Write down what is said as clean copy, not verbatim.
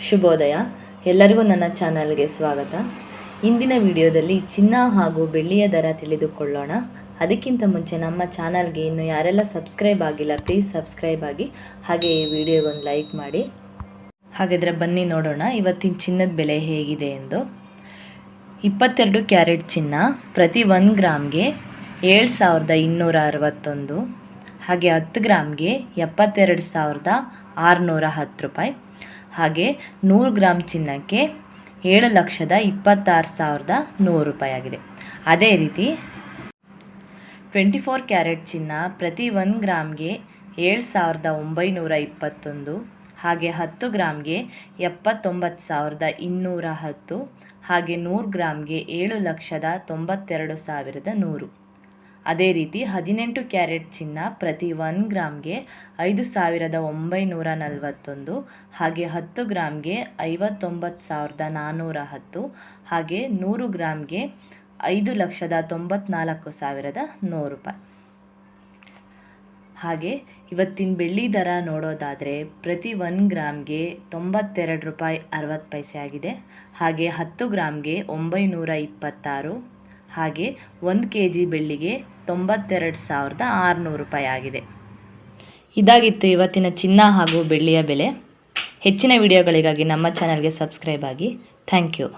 ಶುಭೋದಯ. ಎಲ್ಲರಿಗೂ ನನ್ನ ಚಾನಲ್ಗೆ ಸ್ವಾಗತ. ಇಂದಿನ ವಿಡಿಯೋದಲ್ಲಿ ಚಿನ್ನ ಹಾಗೂ ಬೆಳ್ಳಿಯ ದರ ತಿಳಿದುಕೊಳ್ಳೋಣ. ಅದಕ್ಕಿಂತ ಮುಂಚೆ ನಮ್ಮ ಚಾನಲ್ಗೆ ಇನ್ನು ಯಾರೆಲ್ಲ ಸಬ್ಸ್ಕ್ರೈಬ್ ಆಗಿಲ್ಲ ಪ್ಲೀಸ್ ಸಬ್ಸ್ಕ್ರೈಬ್ ಆಗಿ, ಹಾಗೆ ಈ ವಿಡಿಯೋಗೊಂದು ಲೈಕ್ ಮಾಡಿ. ಹಾಗಾದರೆ ಬನ್ನಿ ನೋಡೋಣ ಇವತ್ತಿನ ಚಿನ್ನದ ಬೆಲೆ ಹೇಗಿದೆ ಎಂದು. 22 ಕ್ಯಾರೆಟ್ ಚಿನ್ನ ಪ್ರತಿ 1 ಗ್ರಾಮ್ಗೆ 7,261, ಹಾಗೆ 10 ಗ್ರಾಮ್ಗೆ 72,610 ರೂಪಾಯಿ, ಹಾಗೆ 100 ಗ್ರಾಮ್ ಚಿನ್ನಕ್ಕೆ 7,26,100 ರೂಪಾಯಿ ಆಗಿದೆ. ಅದೇ ರೀತಿ 24 ಕ್ಯಾರೆಟ್ ಚಿನ್ನ ಪ್ರತಿ 1 ಗ್ರಾಮ್ಗೆ 7,921, ಹಾಗೆ 10 ಗ್ರಾಮ್ಗೆ 79,210, ಹಾಗೆ 100 ಗ್ರಾಮ್ಗೆ 7,92,100. ಅದೇ ರೀತಿ 18 ಕ್ಯಾರೆಟ್ ಚಿನ್ನ ಪ್ರತಿ 1 ಗ್ರಾಮ್ಗೆ 5,941, ಹಾಗೆ 10 ಗ್ರಾಮ್ಗೆ 59,410, ಹಾಗೆ 100 ಗ್ರಾಮ್ಗೆ 5,94,100 ರೂಪಾಯಿ. ಹಾಗೆ ಇವತ್ತಿನ ಬೆಳ್ಳಿ ದರ ನೋಡೋದಾದರೆ ಪ್ರತಿ 1 ಗ್ರಾಮ್ಗೆ 92 ರೂಪಾಯಿ 60 ಪೈಸೆ ಆಗಿದೆ, ಹಾಗೆ 10 ಗ್ರಾಮ್ಗೆ 926, ಹಾಗೆ 1 kg ಬೆಳ್ಳಿಗೆ 92,600 ರೂಪಾಯಿ ಆಗಿದೆ. ಇದಾಗಿತ್ತು ಇವತ್ತಿನ ಚಿನ್ನ ಹಾಗೂ ಬೆಳ್ಳಿಯ ಬೆಲೆ. ಹೆಚ್ಚಿನ ವಿಡಿಯೋಗಳಿಗಾಗಿ ನಮ್ಮ ಚಾನಲ್ಗೆ ಸಬ್ಸ್ಕ್ರೈಬ್ ಆಗಿ. Thank you.